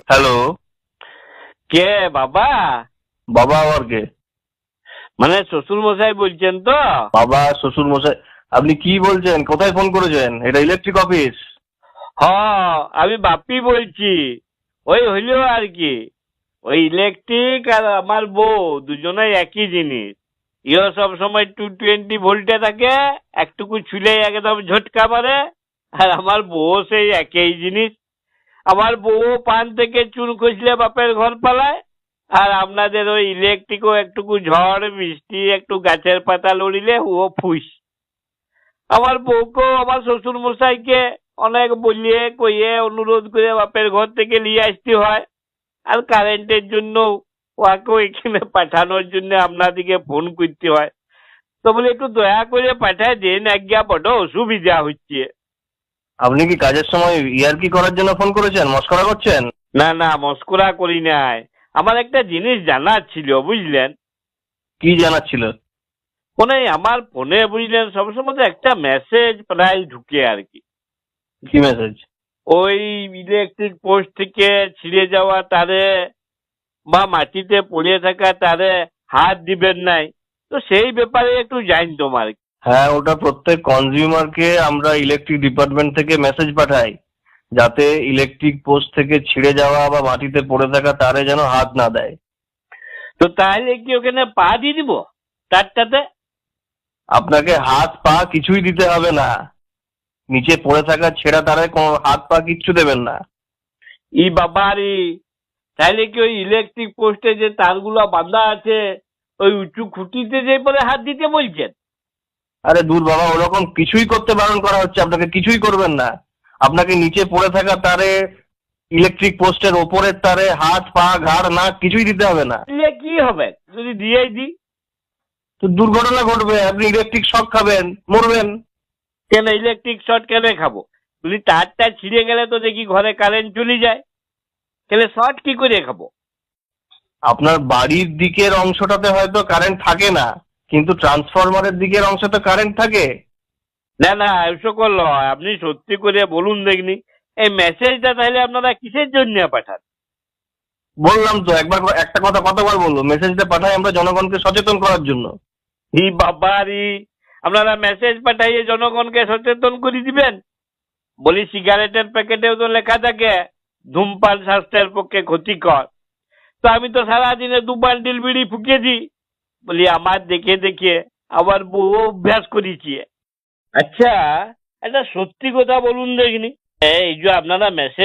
Hello. কে বাবা? বাবা আবার কে? মানে শ্বশুর মশাই বলছেন তো? বাবা শ্বশুর মশাই? আপনি কি বলছেন? কোথায় ফোন করেছেন? এটা ইলেকট্রিক অফিস। হ, আমি বাপ্পি বলছি। ওই হইলো আর কি, ওই ইলেকট্রিক আর আমার বউ দুজনেই একই জিনিস। ইও সব সময় 220 ভোল্টে থাকে, একটুকু ছুলে একদম ঝটকা মারে। আর আমার বউ সেই একই জিনিস। আমার বউ পান থেকে চুন খসলে বাপের ঘর পালায়। আর আপনাদের ওই ইলেকট্রিকও একটুকু ঝড় বৃষ্টি একটু গাছের পাতা লড়িলে ও ফুস। আমার বউকেও আমার শ্বশুর মশাইকে অনেক বলিয়ে কইয়ে অনুরোধ করে বাপের ঘর থেকে নিয়ে আসতে হয়। আর কারেন্টের জন্য ওকেও এখানে পাঠানোর জন্য আপনাদিকে ফোন করতে হয়। তো বলে একটু দয়া করে পাঠায় দিন, আজ্ঞা বড় অসুবিধা হচ্ছে। আপনি কি কাজের সময় ইয়ার্কি করার জন্য ফোন করেছেন? মস্করা করছেন? না না, মস্করা করি নাই। আমার একটা জিনিস জানার ছিল, বুঝলেন? কি জানার ছিল? ফোনে আমার ফোনে বুঝলেন সবসময় তো একটা মেসেজ প্রায় ঢুকে আর কি। কি মেসেজ? ওই ইলেকট্রিক পোস্ট থেকে ছিঁড়ে যাওয়া তারে বা মাটিতে পড়ে থাকা তারে হাত দিবেন নাই। তো সেই ব্যাপারে একটু জানতাম আর কি। হ্যাঁ, ওটা প্রত্যেক কনজিউমারকে আমরা ইলেকট্রিক ডিপার্টমেন্ট থেকে মেসেজ পাঠাই, যাতে ইলেকট্রিক পোস্ট থেকে ছিঁড়ে যাওয়া বা মাটিতে পড়ে থাকা তারে যেন হাত না দেয়। তো তাহলে কি ওখানে পা দিয়ে দিব তারটাতে? আপনাকে হাত পা কিছুই দিতে হবে না। নিচে পড়ে থাকা ছেঁড়া তারে কোনো হাত পা কিচ্ছু দেবেন না। ই বাবারি, তাহলে কি ওই ইলেকট্রিক পোস্টে যে তারগুলো বাঁধা আছে ওই উঁচু খুঁটিতে যে পরে হাত দিতে বলছেন? আরে দূর বাবা, ওরকম কিছুই করতে বারণ করা হচ্ছে। আপনাকে কিছুই করবেন না। আপনাকে নিচে পড়ে থাকা তারে, ইলেকট্রিক পোস্টের ওপরের তারে হাত পা ঘাড় নাক কিছুই দিতে হবে না। দিলে কি হবে যদি দিয়েই দিই? তো দুর্ঘটনা ঘটবে, আপনি ইলেকট্রিক শক খাবেন, মরবেন। কেন ইলেকট্রিক শর্ট কেন খাবো? যদি তারটা ছিঁড়ে গেলে তো দেখি ঘরে কারেন্ট চলে যায়, তাহলে শর্ট কি করে খাবো? আপনার বাড়ির দিকের অংশটাতে হয়তো কারেন্ট থাকে না, কিন্তু ট্রান্সফরমারের দিকের অংশে তো কারেন্ট থাকে। না না, এসব নয়। আপনি সত্যি করে বলুন দেখনি, এই মেসেজটা তাহলে আপনারা কিসের জন্য পাঠান? বললাম তো, একবার একটা কথা কতবার বলবো? মেসেজটা পাঠাই আমরা জনগণকে সচেতন করার জন্য। ই বাবারি, আপনারা মেসেজ পাঠাইয়ে জনগণকে সচেতন করে দিবেন? বলি সিগারেটের প্যাকেটেও তো লেখা থাকে ধূমপান স্বাস্থ্যের পক্ষে ক্ষতিকর। তো আমি তো সারাদিনে 2 বান্ডিল বিড়ি ফুঁকে দিই। বলি আমার দেখে দেখে আবার বউ অভ্যাস করেছি। আচ্ছা, একটা সত্যি কথা বলুন দেখিনি, এই যে আপনারা মেসেজ